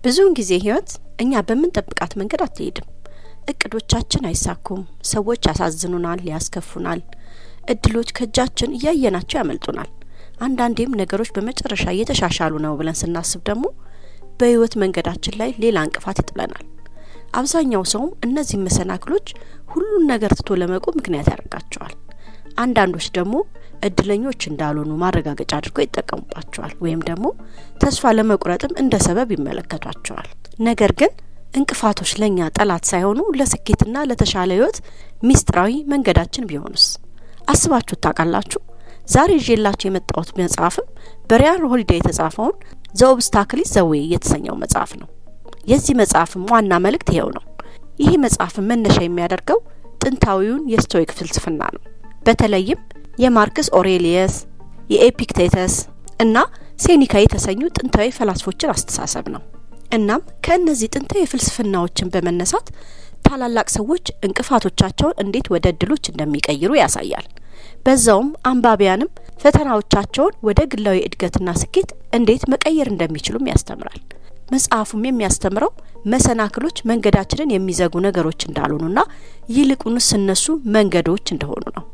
ብዙውን ጊዜ ህይወት እኛ በምንጠብቃት መንገድ አትሄድም። እቅዶቻችን አይሳኩም፣ ሰዎች ያሳዝኑናል፣ ያስከፉናል፣ እድሎች ከእጃችን እያየናቸው ያመልጡናል። አንዳንዴም ነገሮች በመጨረሻ እየተሻሻሉ ነው ብለን ስናስብ ደግሞ በህይወት መንገዳችን ላይ ሌላ እንቅፋት ይጥለናል። አብዛኛው ሰውም እነዚህ መሰናክሎች ሁሉን ነገር ትቶ ለመቆም ምክንያት ያደርጋቸዋል። አንዳንዶች ደግሞ እድለኞች እንዳልሆኑ ማረጋገጫ አድርገው ይጠቀሙባቸዋል ወይም ደግሞ ተስፋ ለመቁረጥም እንደ ሰበብ ይመለከቷቸዋል። ነገር ግን እንቅፋቶች ለኛ ጠላት ሳይሆኑ ለስኬትና ለተሻለ ህይወት ሚስጥራዊ መንገዳችን ቢሆኑስ? አስባችሁ ታውቃላችሁ? ዛሬ ይዤላችሁ የመጣሁት መጽሐፍም በሪያን ሆሊዴይ የተጻፈውን ዘ ኦብስታክል ኢዝ ዘ ዌይ የተሰኘው መጽሐፍ ነው። የዚህ መጽሐፍም ዋና መልእክት ይሄው ነው። ይሄ መጽሐፍ መነሻ የሚያደርገው ጥንታዊውን የስቶይክ ፍልስፍና ነው። በተለይም የማርክስ ኦሬሊየስ፣ የኤፒክቴተስ እና ሴኒካ የተሰኙ ጥንታዊ ፈላስፎችን አስተሳሰብ ነው። እናም ከእነዚህ ጥንታዊ ፍልስፍናዎችን በመነሳት ታላላቅ ሰዎች እንቅፋቶቻቸውን እንዴት ወደ እድሎች እንደሚቀይሩ ያሳያል። በዛውም አንባቢያንም ፈተናዎቻቸውን ወደ ግላዊ እድገትና ስኬት እንዴት መቀየር እንደሚችሉም ያስተምራል። መጽሐፉም የሚያስተምረው መሰናክሎች መንገዳችንን የሚዘጉ ነገሮች እንዳልሆኑና ይልቁንስ እነሱ መንገዶች እንደሆኑ ነው።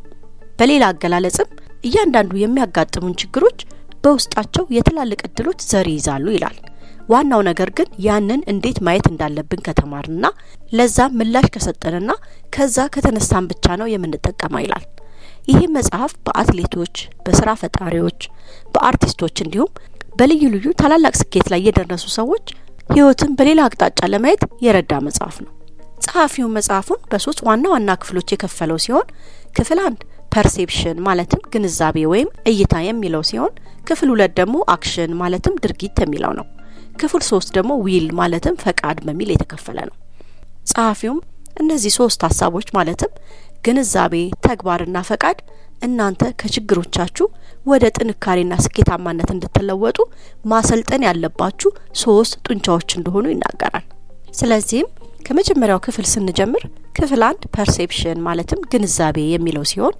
በሌላ አገላለጽም እያንዳንዱ የሚያጋጥሙን ችግሮች በውስጣቸው የትላልቅ እድሎች ዘር ይይዛሉ ይላል። ዋናው ነገር ግን ያንን እንዴት ማየት እንዳለብን ከተማርንና ለዛ ምላሽ ከሰጠንና ከዛ ከተነሳን ብቻ ነው የምንጠቀመው ይላል። ይሄ መጽሐፍ በአትሌቶች፣ በስራ ፈጣሪዎች፣ በአርቲስቶች እንዲሁም በልዩ ልዩ ታላላቅ ስኬት ላይ የደረሱ ሰዎች ህይወትን በሌላ አቅጣጫ ለማየት የረዳ መጽሐፍ ነው። ጸሐፊው መጽሐፉን በሶስት ዋና ዋና ክፍሎች የከፈለው ሲሆን ክፍል 1 ፐርሴፕሽን ማለትም ግንዛቤ ወይም እይታ የሚለው ሲሆን ክፍል 2 ደግሞ አክሽን ማለትም ድርጊት የሚለው ነው። ክፍል 3 ደግሞ ዊል ማለትም ፈቃድ በሚል የተከፈለ ነው። ጸሐፊውም እነዚህ ሶስት ሀሳቦች ማለትም ግንዛቤ፣ ተግባርና ፈቃድ እናንተ ከችግሮቻችሁ ወደ ጥንካሬና ስኬታማነት እንድትለወጡ ማሰልጠን ያለባችሁ ሶስት ጡንቻዎች እንደሆኑ ይናገራል። ስለዚህም ከመጀመሪያው ክፍል ስንጀምር ክፍል 1 ፐርሴፕሽን ማለትም ግንዛቤ የሚለው ሲሆን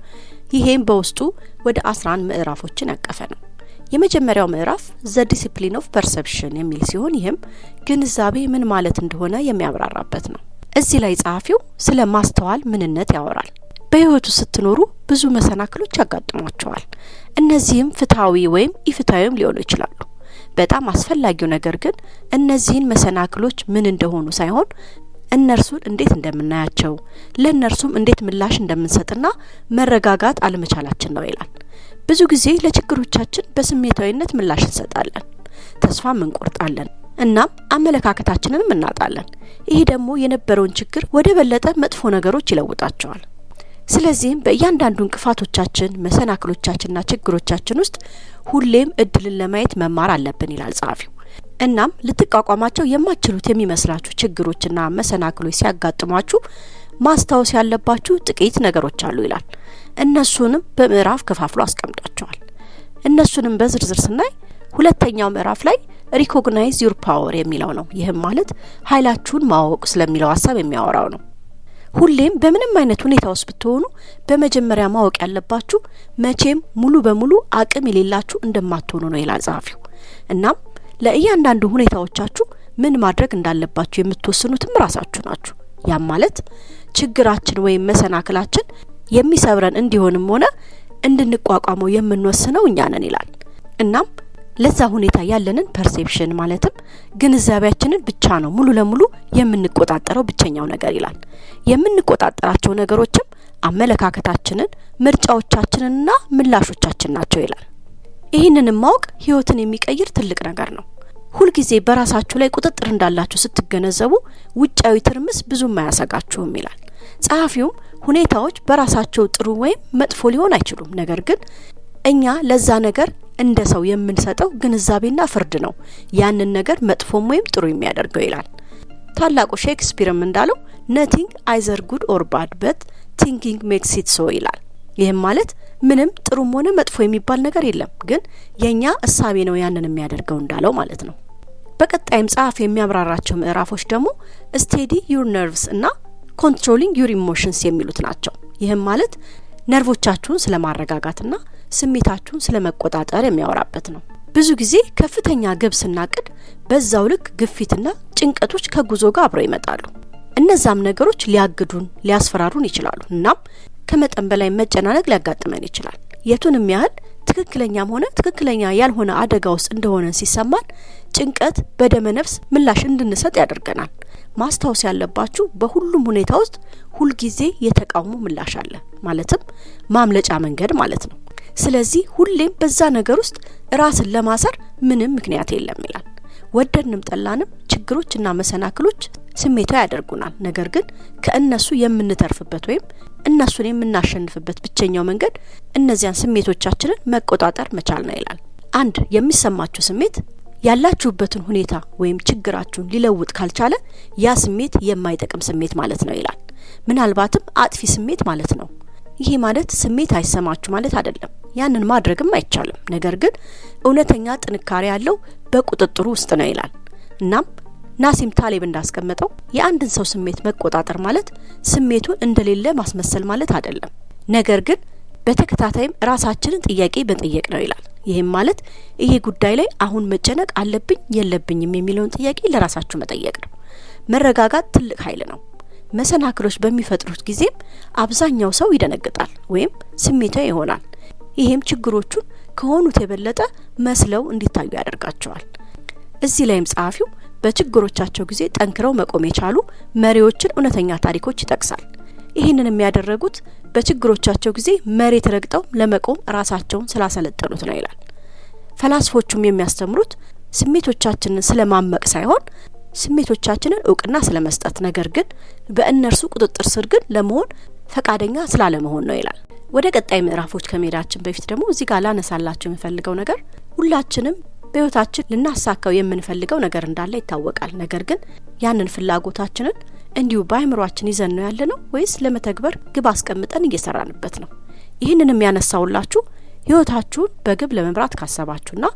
ይሄም በውስጡ ወደ 11 ምዕራፎችን ያቀፈ ነው። የመጀመሪያው ምዕራፍ ዘ ዲሲፕሊን ኦፍ ፐርሰፕሽን የሚል ሲሆን ይህም ግንዛቤ ምን ማለት እንደሆነ የሚያብራራበት ነው። እዚህ ላይ ጸሐፊው ስለ ማስተዋል ምንነት ያወራል። በህይወቱ ስትኖሩ ብዙ መሰናክሎች ያጋጥሟቸዋል። እነዚህም ፍትሃዊ ወይም ኢፍትሃዊም ሊሆኑ ይችላሉ። በጣም አስፈላጊው ነገር ግን እነዚህን መሰናክሎች ምን እንደሆኑ ሳይሆን እነርሱን እንዴት እንደምናያቸው፣ ለእነርሱም እንዴት ምላሽ እንደምንሰጥና መረጋጋት አለመቻላችን ነው ይላል። ብዙ ጊዜ ለችግሮቻችን በስሜታዊነት ምላሽ እንሰጣለን፣ ተስፋም እንቆርጣለን፣ እናም አመለካከታችንንም እናጣለን። ይሄ ደግሞ የነበረውን ችግር ወደ በለጠ መጥፎ ነገሮች ይለውጣቸዋል። ስለዚህም በእያንዳንዱ እንቅፋቶቻችን፣ መሰናክሎቻችንና ችግሮቻችን ውስጥ ሁሌም እድልን ለማየት መማር አለብን ይላል ጸሐፊው። እናም ልትቋቋማቸው የማትችሉት የሚመስላችሁ ችግሮችና መሰናክሎች ሲያጋጥሟችሁ ማስታወስ ያለባችሁ ጥቂት ነገሮች አሉ ይላል። እነሱንም በምዕራፍ ከፋፍሎ አስቀምጧቸዋል። እነሱንም በዝርዝር ስናይ ሁለተኛው ምዕራፍ ላይ ሪኮግናይዝ ዩር ፓወር የሚለው ነው። ይህም ማለት ኃይላችሁን ማወቅ ስለሚለው ሀሳብ የሚያወራው ነው። ሁሌም በምንም አይነት ሁኔታ ውስጥ ብትሆኑ በመጀመሪያ ማወቅ ያለባችሁ መቼም ሙሉ በሙሉ አቅም የሌላችሁ እንደማትሆኑ ነው ይላል ጸሐፊው። እናም ለእያንዳንዱ ሁኔታዎቻችሁ ምን ማድረግ እንዳለባችሁ የምትወስኑትም ራሳችሁ ናችሁ። ያም ማለት ችግራችን ወይም መሰናክላችን የሚሰብረን እንዲሆንም ሆነ እንድንቋቋመው የምንወስነው እኛ ነን ይላል። እናም ለዛ ሁኔታ ያለንን ፐርሴፕሽን ማለትም ግንዛቤያችንን ብቻ ነው ሙሉ ለሙሉ የምንቆጣጠረው ብቸኛው ነገር ይላል። የምንቆጣጠራቸው ነገሮችም አመለካከታችንን፣ ምርጫዎቻችንንና ምላሾቻችን ናቸው ይላል። ይህንንም ማወቅ ህይወትን የሚቀይር ትልቅ ነገር ነው። ሁልጊዜ በራሳችሁ ላይ ቁጥጥር እንዳላችሁ ስትገነዘቡ ውጫዊ ትርምስ ብዙም አያሰጋችሁም ይላል። ጸሐፊውም ሁኔታዎች በራሳቸው ጥሩ ወይም መጥፎ ሊሆን አይችሉም፣ ነገር ግን እኛ ለዛ ነገር እንደ ሰው የምንሰጠው ግንዛቤና ፍርድ ነው ያንን ነገር መጥፎም ወይም ጥሩ የሚያደርገው ይላል። ታላቁ ሼክስፒርም እንዳለው nothing either good or bad but thinking makes it so ይላል። ይህም ማለት ምንም ጥሩም ሆነ መጥፎ የሚባል ነገር የለም፣ ግን የኛ እሳቤ ነው ያንን የሚያደርገው እንዳለው ማለት ነው። በቀጣይም ጸሐፊ የሚያብራራቸው ምዕራፎች ደግሞ steady your nerves እና controlling your emotions የሚሉት ናቸው። ይህም ማለት ነርቮቻችሁን ስለማረጋጋትና ስሜታችሁን ስለመቆጣጠር የሚያወራበት ነው። ብዙ ጊዜ ከፍተኛ ግብ ስናቅድ በዛው ልክ ግፊትና ጭንቀቶች ከጉዞ ጋር አብረው ይመጣሉ። እነዛም ነገሮች ሊያግዱን ሊያስፈራሩን ይችላሉ። እናም ከመጠን በላይ መጨናነቅ ሊያጋጥመን ይችላል። የቱንም ያህል ትክክለኛም ሆነ ትክክለኛ ያልሆነ አደጋ ውስጥ እንደሆነ ሲሰማን ጭንቀት በደመ ነፍስ ምላሽ እንድንሰጥ ያደርገናል። ማስታወስ ያለባችሁ በሁሉም ሁኔታ ውስጥ ሁሉ ጊዜ የተቃውሞ ምላሽ አለ፣ ማለትም ማምለጫ መንገድ ማለት ነው። ስለዚህ ሁሌም በዛ ነገር ውስጥ ራስን ለማሰር ምንም ምክንያት የለም ይላል። ወደድንም ጠላንም ችግሮችና መሰናክሎች ስሜታዊ ያደርጉናል። ነገር ግን ከእነሱ የምንተርፍበት ወይም እነሱን የምናሸንፍበት ብቸኛው መንገድ እነዚያን ስሜቶቻችንን መቆጣጠር መቻል ነው ይላል። አንድ የሚሰማችሁ ስሜት ያላችሁበትን ሁኔታ ወይም ችግራችሁን ሊለውጥ ካልቻለ ያ ስሜት የማይጠቅም ስሜት ማለት ነው ይላል። ምናልባትም አጥፊ ስሜት ማለት ነው። ይሄ ማለት ስሜት አይሰማችሁ ማለት አይደለም። ያንን ማድረግም አይቻልም። ነገር ግን እውነተኛ ጥንካሬ ያለው በቁጥጥሩ ውስጥ ነው ይላል። እናም ናሲም ታሌብ እንዳስቀመጠው የአንድን ሰው ስሜት መቆጣጠር ማለት ስሜቱን እንደሌለ ማስመሰል ማለት አይደለም። ነገር ግን በተከታታይም ራሳችንን ጥያቄ መጠየቅ ነው ይላል። ይሄም ማለት ይሄ ጉዳይ ላይ አሁን መጨነቅ አለብኝ የለብኝም የሚለውን ጥያቄ ለራሳችሁ መጠየቅ ነው። መረጋጋት ትልቅ ኃይል ነው። መሰናክሎች በሚፈጥሩት ጊዜም አብዛኛው ሰው ይደነግጣል ወይም ስሜታዊ ይሆናል። ይሄም ችግሮቹን ከሆኑት የበለጠ መስለው እንዲታዩ ያደርጋቸዋል። እዚህ ላይም ጸሐፊው በችግሮቻቸው ጊዜ ጠንክረው መቆም የቻሉ መሪዎችን እውነተኛ ታሪኮች ይጠቅሳል። ይህንን የሚያደረጉት በችግሮቻቸው ጊዜ መሬት ረግጠው ለመቆም ራሳቸውን ስላሰለጠኑት ነው ይላል። ፈላስፎቹም የሚያስተምሩት ስሜቶቻችንን ስለማመቅ ሳይሆን ስሜቶቻችንን እውቅና ስለመስጠት፣ ነገር ግን በእነርሱ ቁጥጥር ስር ግን ለመሆን ፈቃደኛ ስላለመሆን ነው ይላል። ወደ ቀጣይ ምዕራፎች ከመሄዳችን በፊት ደግሞ እዚህ ጋር ላነሳላችሁ የምፈልገው ነገር ሁላችንም በህይወታችን ልናሳካው የምንፈልገው ነገር እንዳለ ይታወቃል። ነገር ግን ያንን ፍላጎታችንን እንዲሁ በአይምሮአችን ይዘን ነው ያለነው ወይስ ለመተግበር ግብ አስቀምጠን እየሰራንበት ነው? ይህንንም ያነሳውላችሁ ህይወታችሁን በግብ ለመምራት ካሰባችሁና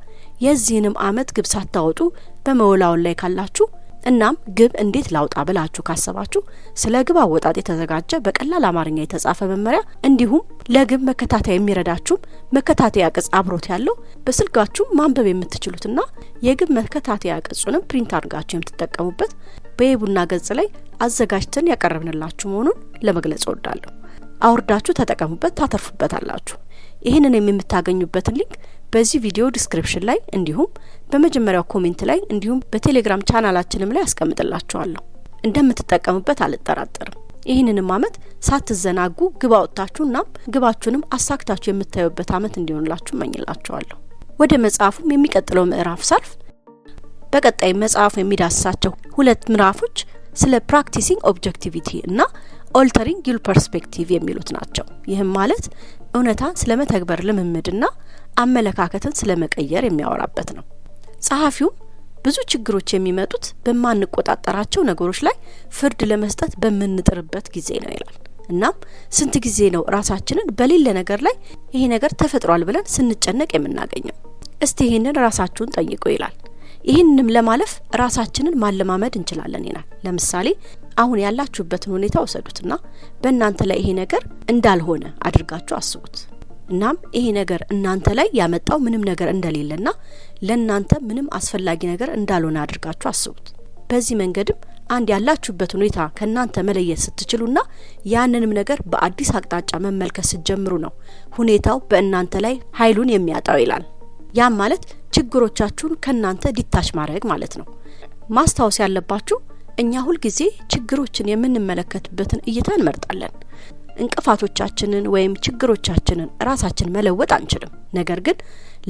የዚህንም አመት ግብ ሳታወጡ በመወላወል ላይ ካላችሁ እናም ግብ እንዴት ላውጣ ብላችሁ ካሰባችሁ ስለ ግብ አወጣጥ የተዘጋጀ በቀላል አማርኛ የተጻፈ መመሪያ እንዲሁም ለግብ መከታተያ የሚረዳችሁ መከታተያ ቅጽ አብሮት ያለው በስልካችሁ ማንበብ የምትችሉትና የግብ መከታተያ ቅጹንም ፕሪንት አድርጋችሁ የምትጠቀሙበት በየቡና ገጽ ላይ አዘጋጅተን ያቀርብንላችሁ መሆኑን ለመግለጽ እወዳለሁ። አውርዳችሁ ተጠቀሙበት፣ ታተርፉበታላችሁ። ይህንን የምታገኙበትን ሊንክ በዚህ ቪዲዮ ዲስክሪፕሽን ላይ እንዲሁም በመጀመሪያው ኮሜንት ላይ እንዲሁም በቴሌግራም ቻናላችንም ላይ አስቀምጥላችኋለሁ። እንደምትጠቀሙበት አልጠራጠርም። ይህንንም አመት ሳትዘናጉ ግብ አውጥታችሁና ግባችሁንም አሳክታችሁ የምታዩበት አመት እንዲሆንላችሁ እመኝላችኋለሁ። ወደ መጽሐፉም የሚቀጥለው ምዕራፍ ሳልፍ በቀጣይ መጽሐፉ የሚዳስሳቸው ሁለት ምዕራፎች ስለ ፕራክቲሲንግ ኦብጀክቲቪቲ እና ኦልተሪንግ ዩር ፐርስፔክቲቭ የሚሉት ናቸው። ይህም ማለት እውነታን ስለመተግበር ልምምድና አመለካከትን ስለመቀየር የሚያወራበት ነው። ጸሐፊው ብዙ ችግሮች የሚመጡት በማንቆጣጠራቸው ነገሮች ላይ ፍርድ ለመስጠት በምንጥርበት ጊዜ ነው ይላል። እናም ስንት ጊዜ ነው ራሳችንን በሌለ ነገር ላይ ይሄ ነገር ተፈጥሯል ብለን ስንጨነቅ የምናገኘው? እስቲ ይሄንን ራሳችሁን ጠይቁ ይላል። ይህንንም ለማለፍ ራሳችንን ማለማመድ እንችላለን ይላል። ለምሳሌ አሁን ያላችሁበትን ሁኔታ ወሰዱትና በእናንተ ላይ ይሄ ነገር እንዳልሆነ አድርጋችሁ አስቡት። እናም ይሄ ነገር እናንተ ላይ ያመጣው ምንም ነገር እንደሌለና ለእናንተ ምንም አስፈላጊ ነገር እንዳልሆነ አድርጋችሁ አስቡት። በዚህ መንገድም አንድ ያላችሁበት ሁኔታ ከእናንተ መለየት ስትችሉና ያንንም ነገር በአዲስ አቅጣጫ መመልከት ስትጀምሩ ነው ሁኔታው በእናንተ ላይ ኃይሉን የሚያጣው ይላል። ያም ማለት ችግሮቻችሁን ከናንተ ዲታች ማድረግ ማለት ነው። ማስታወስ ያለባችሁ እኛ ሁሉ ጊዜ ችግሮችን የምንመለከትበትን እይታ እንመርጣለን። እንቅፋቶቻችንን ወይም ችግሮቻችንን ራሳችን መለወጥ አንችልም። ነገር ግን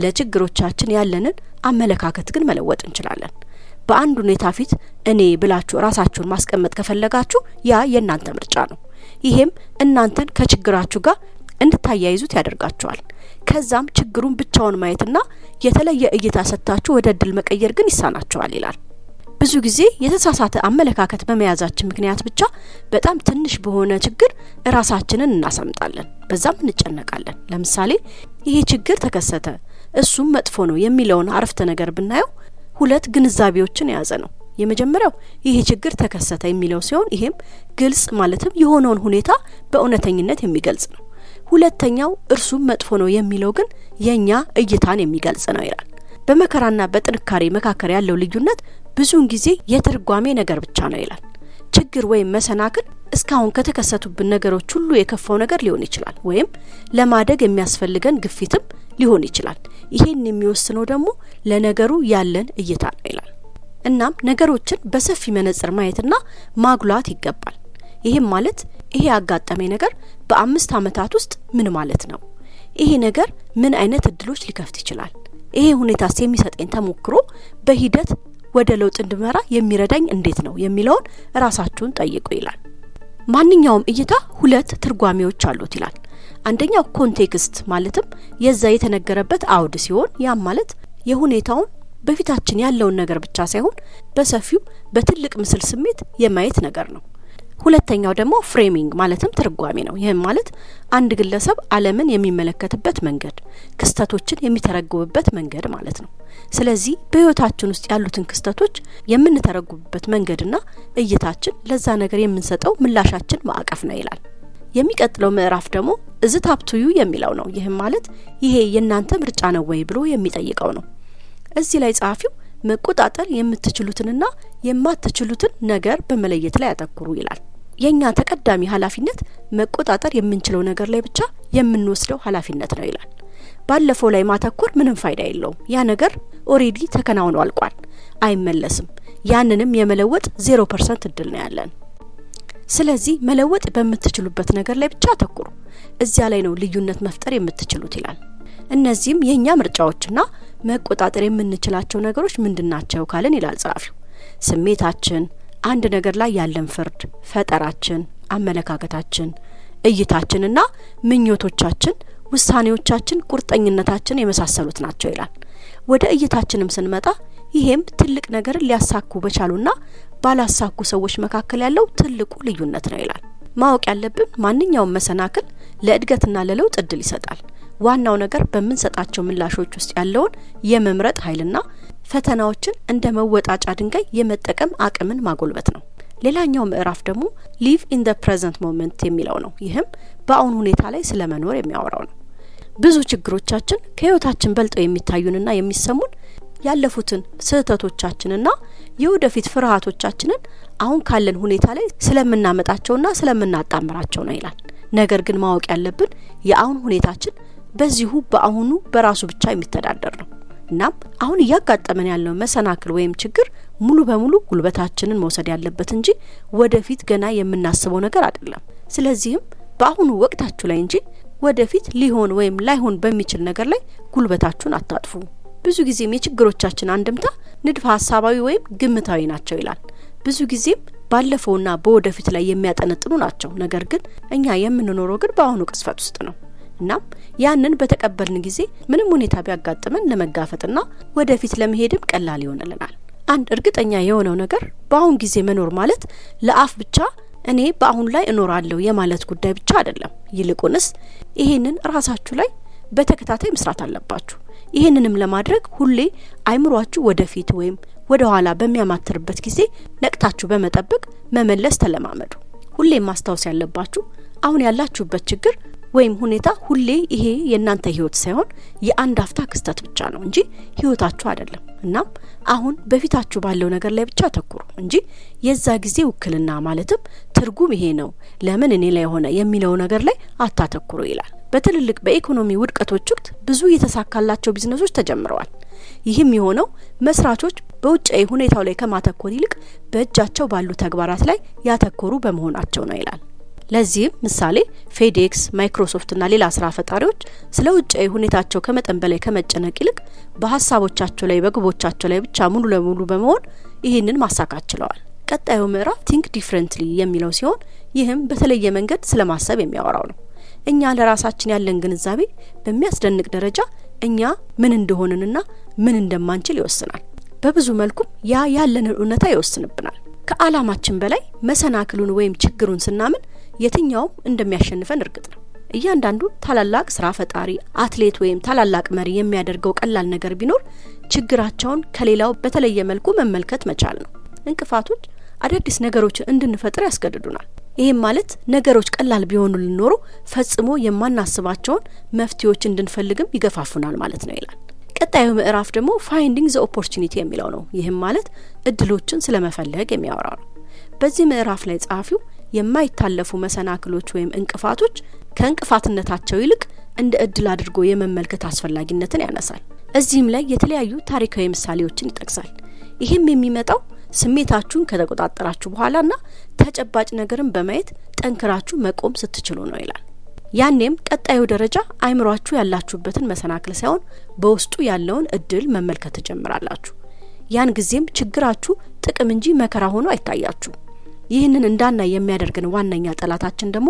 ለችግሮቻችን ያለንን አመለካከት ግን መለወጥ እንችላለን። በአንድ ሁኔታ ፊት እኔ ብላችሁ ራሳችሁን ማስቀመጥ ከፈለጋችሁ ያ የእናንተ ምርጫ ነው። ይሄም እናንተን ከችግራችሁ ጋር እንድታያይዙት ያደርጋችኋል። ከዛም ችግሩን ብቻውን ማየትና የተለየ እይታ ሰጣችሁ ወደ ድል መቀየር ግን ይሳናችኋል ይላል። ብዙ ጊዜ የተሳሳተ አመለካከት በመያዛችን ምክንያት ብቻ በጣም ትንሽ በሆነ ችግር ራሳችንን እናሰምጣለን፣ በዛም እንጨነቃለን። ለምሳሌ ይሄ ችግር ተከሰተ እሱም መጥፎ ነው የሚለውን አረፍተ ነገር ብናየው ሁለት ግንዛቤዎችን የያዘ ነው። የመጀመሪያው ይሄ ችግር ተከሰተ የሚለው ሲሆን ይሄም ግልጽ ማለትም የሆነውን ሁኔታ በእውነተኝነት የሚገልጽ ነው። ሁለተኛው እርሱም መጥፎ ነው የሚለው ግን የኛ እይታን የሚገልጽ ነው ይላል። በመከራና በጥንካሬ መካከል ያለው ልዩነት ብዙውን ጊዜ የትርጓሜ ነገር ብቻ ነው ይላል። ችግር ወይም መሰናክል እስካሁን ከተከሰቱብን ነገሮች ሁሉ የከፋው ነገር ሊሆን ይችላል፣ ወይም ለማደግ የሚያስፈልገን ግፊትም ሊሆን ይችላል። ይሄን የሚወስነው ደግሞ ለነገሩ ያለን እይታ ነው ይላል። እናም ነገሮችን በሰፊ መነጽር ማየትና ማጉላት ይገባል። ይሄም ማለት ይሄ ያጋጠመኝ ነገር በ5 አመታት ውስጥ ምን ማለት ነው? ይሄ ነገር ምን አይነት እድሎች ሊከፍት ይችላል? ይሄ ሁኔታስ የሚሰጠኝ ተሞክሮ በሂደት ወደ ለውጥ እንድመራ የሚረዳኝ እንዴት ነው የሚለውን ራሳችሁን ጠይቁ ይላል። ማንኛውም እይታ 2 ትርጓሜዎች አሉት ይላል። አንደኛው ኮንቴክስት ማለትም የዛ የተነገረበት አውድ ሲሆን ያም ማለት የሁኔታውን በፊታችን ያለውን ነገር ብቻ ሳይሆን በሰፊው በትልቅ ምስል ስሜት የማየት ነገር ነው። ሁለተኛው ደግሞ ፍሬሚንግ ማለትም ትርጓሜ ነው። ይሄም ማለት አንድ ግለሰብ ዓለምን የሚመለከትበት መንገድ፣ ክስተቶችን የሚተረጉምበት መንገድ ማለት ነው። ስለዚህ በህይወታችን ውስጥ ያሉትን ክስተቶች የምንተረጉምበት መንገድና እይታችን ለዛ ነገር የምንሰጠው ምላሻችን ማዕቀፍ ነው ይላል። የሚቀጥለው ምዕራፍ ደግሞ እዝት አፕቱዩ የሚለው ነው። ይሄም ማለት ይሄ የናንተ ምርጫ ነው ወይ ብሎ የሚጠይቀው ነው። እዚህ ላይ ጸሐፊው መቆጣጠር የምትችሉትንና የማትችሉትን ነገር በመለየት ላይ ያተኩሩ ይላል። የኛ ተቀዳሚ ኃላፊነት መቆጣጠር የምንችለው ነገር ላይ ብቻ የምንወስደው ኃላፊነት ነው ይላል። ባለፈው ላይ ማተኮር ምንም ፋይዳ የለውም። ያ ነገር ኦሬዲ ተከናውኖ አልቋል፣ አይመለስም። ያንንም የመለወጥ 0% እድል ነው ያለን። ስለዚህ መለወጥ በምትችሉበት ነገር ላይ ብቻ አተኩሩ። እዚያ ላይ ነው ልዩነት መፍጠር የምትችሉት ይላል። እነዚህም የኛ ምርጫዎችና መቆጣጠር የምንችላቸው ነገሮች ምንድናቸው ካልን ይላል ጸሐፊው፣ ስሜታችን፣ አንድ ነገር ላይ ያለን ፍርድ፣ ፈጠራችን፣ አመለካከታችን፣ እይታችንና ምኞቶቻችን፣ ውሳኔዎቻችን፣ ቁርጠኝነታችን የመሳሰሉት ናቸው ይላል። ወደ እይታችንም ስንመጣ ይሄም ትልቅ ነገርን ሊያሳኩ በቻሉና ባላሳኩ ሰዎች መካከል ያለው ትልቁ ልዩነት ነው ይላል። ማወቅ ያለብን ማንኛውም መሰናክል ለእድገትና ለለውጥ እድል ይሰጣል። ዋናው ነገር በምንሰጣቸው ምላሾች ውስጥ ያለውን የመምረጥ ኃይልና ፈተናዎችን እንደ መወጣጫ ድንጋይ የመጠቀም አቅምን ማጎልበት ነው። ሌላኛው ምዕራፍ ደግሞ live in the present moment የሚለው ነው። ይህም በአሁን ሁኔታ ላይ ስለመኖር የሚያወራው ነው። ብዙ ችግሮቻችን ከህይወታችን በልጠው የሚታዩንና የሚሰሙን ያለፉትን ስህተቶቻችንና የወደፊት ፍርሃቶቻችንን አሁን ካለን ሁኔታ ላይ ስለምናመጣቸውና ስለምናጣምራቸው ነው ይላል። ነገር ግን ማወቅ ያለብን የአሁን ሁኔታችን በዚሁ በአሁኑ በራሱ ብቻ የሚተዳደር ነው። እናም አሁን እያጋጠመን ያለው መሰናክል ወይም ችግር ሙሉ በሙሉ ጉልበታችንን መውሰድ ያለበት እንጂ ወደፊት ገና የምናስበው ነገር አይደለም። ስለዚህም በአሁኑ ወቅታችሁ ላይ እንጂ ወደፊት ሊሆን ወይም ላይሆን በሚችል ነገር ላይ ጉልበታችሁን አታጥፉ። ብዙ ጊዜም የችግሮቻችን አንድምታ ንድፈ ሐሳባዊ ወይም ግምታዊ ናቸው ይላል። ብዙ ጊዜም ባለፈውና በወደፊት ላይ የሚያጠነጥኑ ናቸው። ነገር ግን እኛ የምንኖረው ግን በአሁኑ ቅጽበት ውስጥ ነው። እናም ያንን በተቀበልን ጊዜ ምንም ሁኔታ ቢያጋጥመን ለመጋፈጥና ወደፊት ለመሄድም ቀላል ይሆንልናል። አንድ እርግጠኛ የሆነው ነገር በአሁን ጊዜ መኖር ማለት ለአፍ ብቻ እኔ በአሁን ላይ እኖራለሁ የማለት ጉዳይ ብቻ አይደለም። ይልቁንስ ይሄንን ራሳችሁ ላይ በተከታታይ መስራት አለባችሁ። ይሄንንም ለማድረግ ሁሌ አይምሯችሁ ወደፊት ወይም ወደ ኋላ በሚያማትርበት ጊዜ ነቅታችሁ በመጠበቅ መመለስ ተለማመዱ። ሁሌ ማስታወስ ያለባችሁ አሁን ያላችሁበት ችግር ወይም ሁኔታ ሁሌ ይሄ የእናንተ ህይወት ሳይሆን የአንድ አፍታ ክስተት ብቻ ነው እንጂ ህይወታችሁ አይደለም። እናም አሁን በፊታችሁ ባለው ነገር ላይ ብቻ አተኩሩ እንጂ የዛ ጊዜ ውክልና ማለትም ትርጉም ይሄ ነው ለምን እኔ ላይ ሆነ የሚለው ነገር ላይ አታተኩሩ ይላል። በትልልቅ በኢኮኖሚ ውድቀቶች ወቅት ብዙ የተሳካላቸው ቢዝነሶች ተጀምረዋል። ይህም የሆነው መስራቾች በውጫዊ ሁኔታው ላይ ከማተኮር ይልቅ በእጃቸው ባሉ ተግባራት ላይ ያተኮሩ በመሆናቸው ነው ይላል። ለዚህም ምሳሌ ፌዴክስ፣ ማይክሮሶፍት እና ሌላ ስራ ፈጣሪዎች ስለ ውጫዊ ሁኔታቸው ከመጠን በላይ ከመጨነቅ ይልቅ በሐሳቦቻቸው ላይ በግቦቻቸው ላይ ብቻ ሙሉ ለሙሉ በመሆን ይህንን ማሳካት ችለዋል። ቀጣዩ ምዕራፍ ቲንክ ዲፍረንትሊ የሚለው ሲሆን ይህም በተለየ መንገድ ስለማሰብ የሚያወራው ነው። እኛ ለራሳችን ያለን ግንዛቤ በሚያስደንቅ ደረጃ እኛ ምን እንደሆነንና ምን እንደማንችል ይወስናል። በብዙ መልኩም ያ ያለንን እውነታ ይወስንብናል። ከዓላማችን በላይ መሰናክሉን ወይም ችግሩን ስናምን የትኛውም እንደሚያሸንፈን እርግጥ ነው። እያንዳንዱ ታላላቅ ስራ ፈጣሪ፣ አትሌት ወይም ታላላቅ መሪ የሚያደርገው ቀላል ነገር ቢኖር ችግራቸውን ከሌላው በተለየ መልኩ መመልከት መቻል ነው። እንቅፋቶች አዳዲስ ነገሮችን እንድንፈጥር ያስገድዱናል። ይሄም ማለት ነገሮች ቀላል ቢሆኑልን ኖሮ ፈጽሞ የማናስባቸውን መፍትሄዎች እንድንፈልግም ይገፋፉናል ማለት ነው ይላል። ቀጣዩ ምዕራፍ ደግሞ ፋይንዲንግ ዘ ኦፖርቹኒቲ የሚለው ነው። ይህም ማለት እድሎችን ስለመፈለግ የሚያወራው ነው። በዚህ ምዕራፍ ላይ ጸሐፊው የማይታለፉ መሰናክሎች ወይም እንቅፋቶች ከእንቅፋትነታቸው ይልቅ እንደ እድል አድርጎ የመመልከት አስፈላጊነትን ያነሳል። እዚህም ላይ የተለያዩ ታሪካዊ ምሳሌዎችን ይጠቅሳል። ይህም የሚመጣው ስሜታችሁን ከተቆጣጠራችሁ በኋላና ተጨባጭ ነገርን በማየት ጠንክራችሁ መቆም ስትችሉ ነው ይላል። ያኔም ቀጣዩ ደረጃ አይምሯችሁ ያላችሁበትን መሰናክል ሳይሆን በውስጡ ያለውን እድል መመልከት ትጀምራላችሁ። ያን ጊዜም ችግራችሁ ጥቅም እንጂ መከራ ሆኖ አይታያችሁ። ይህንን እንዳናይ የሚያደርገን ዋነኛ ጠላታችን ደግሞ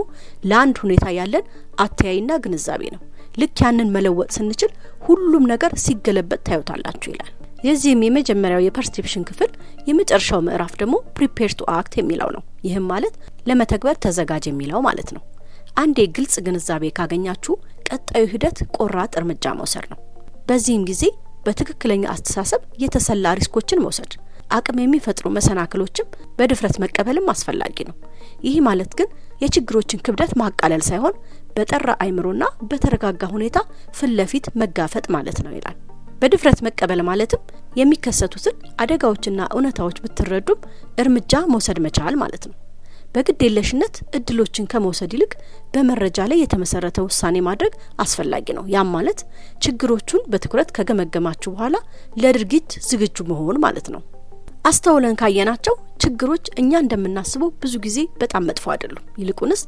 ለአንድ ሁኔታ ያለን አተያይና ግንዛቤ ነው። ልክ ያንን መለወጥ ስንችል ሁሉም ነገር ሲገለበጥ ታዩታላችሁ ይላል። የዚህም የመጀመሪያው የፐርሴፕሽን ክፍል የመጨረሻው ምዕራፍ ደግሞ ፕሪፔር ቱ አክት የሚለው ነው። ይህም ማለት ለመተግበር ተዘጋጅ የሚለው ማለት ነው። አንዴ ግልጽ ግንዛቤ ካገኛችሁ ቀጣዩ ሂደት ቆራጥ እርምጃ መውሰድ ነው። በዚህም ጊዜ በትክክለኛ አስተሳሰብ የተሰላ ሪስኮችን መውሰድ፣ አቅም የሚፈጥሩ መሰናክሎችም በድፍረት መቀበልም አስፈላጊ ነው። ይህ ማለት ግን የችግሮችን ክብደት ማቃለል ሳይሆን በጠራ አይምሮና በተረጋጋ ሁኔታ ፊት ለፊት መጋፈጥ ማለት ነው ይላል። በድፍረት መቀበል ማለትም የሚከሰቱትን አደጋዎችና እውነታዎች ብትረዱም እርምጃ መውሰድ መቻል ማለት ነው። በግዴለሽነት እድሎችን ከመውሰድ ይልቅ በመረጃ ላይ የተመሰረተ ውሳኔ ማድረግ አስፈላጊ ነው። ያም ማለት ችግሮቹን በትኩረት ከገመገማችሁ በኋላ ለድርጊት ዝግጁ መሆን ማለት ነው። አስተውለን ካየናቸው ችግሮች እኛ እንደምናስበው ብዙ ጊዜ በጣም መጥፎ አይደሉም። ይልቁንስ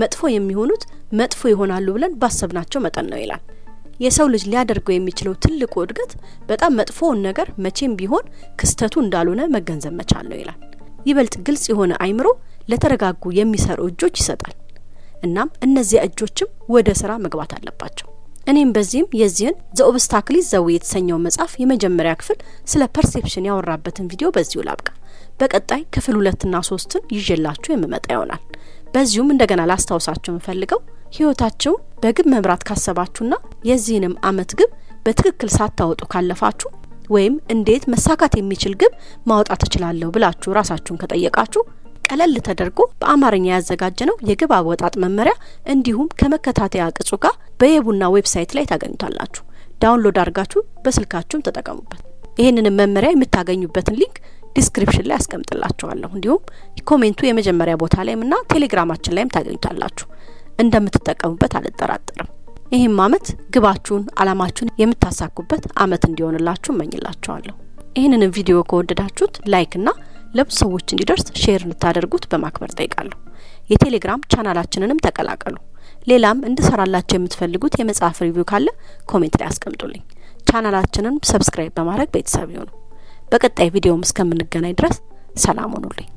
መጥፎ የሚሆኑት መጥፎ ይሆናሉ ብለን ባሰብናቸው መጠን ነው ይላል። የሰው ልጅ ሊያደርገው የሚችለው ትልቁ እድገት በጣም መጥፎውን ነገር መቼም ቢሆን ክስተቱ እንዳልሆነ መገንዘብ መቻል ነው ይላል። ይበልጥ ግልጽ የሆነ አይምሮ ለተረጋጉ የሚሰሩ እጆች ይሰጣል። እናም እነዚያ እጆችም ወደ ስራ መግባት አለባቸው። እኔም በዚህም የዚህን ዘ ኦብስታክል ኢዝ ዘ ዌይ የተሰኘው መጽሐፍ የመጀመሪያ ክፍል ስለ ፐርሴፕሽን ያወራበትን ቪዲዮ በዚሁ ላብቃ። በቀጣይ ክፍል 2 እና 3ን ይዤላችሁ የምመጣ ይሆናል። በዚሁም እንደገና ላስታውሳችሁ የምፈልገው ህይወታችሁን በግብ መምራት ካሰባችሁና የዚህንም አመት ግብ በትክክል ሳታወጡ ካለፋችሁ ወይም እንዴት መሳካት የሚችል ግብ ማውጣት እችላለሁ ብላችሁ ራሳችሁን ከጠየቃችሁ ቀለል ተደርጎ በአማርኛ ያዘጋጀነው የግብ አወጣጥ መመሪያ እንዲሁም ከመከታተያ ቅጹ ጋር በየቡና ዌብሳይት ላይ ታገኙታላችሁ። ዳውንሎድ አድርጋችሁ በስልካችሁም ተጠቀሙበት። ይሄንን መመሪያ የምታገኙበትን ሊንክ ዲስክሪፕሽን ላይ አስቀምጥላችኋለሁ። እንዲሁም ኮሜንቱ የመጀመሪያ ቦታ ላይምና ቴሌግራማችን ላይም ታገኙታላችሁ። እንደምትጠቀሙበት አልጠራጠርም። ይሄም አመት ግባችሁን አላማችሁን የምታሳኩበት አመት እንዲሆንላችሁ እመኝላችኋለሁ። ይሄንን ቪዲዮ ከወደዳችሁት ላይክ እና ለብዙ ሰዎች እንዲደርስ ሼር እንድታደርጉት በማክበር ጠይቃለሁ። የቴሌግራም ቻናላችንንም ተቀላቀሉ። ሌላም እንድሰራላችሁ የምትፈልጉት የመጽሐፍ ሪቪው ካለ ኮሜንት ላይ አስቀምጡልኝ። ቻናላችንን ሰብስክራይብ በማድረግ ቤተሰብ ይሁኑ። በቀጣይ ቪዲዮም እስከምንገናኝ ድረስ ሰላም ሁኑልኝ።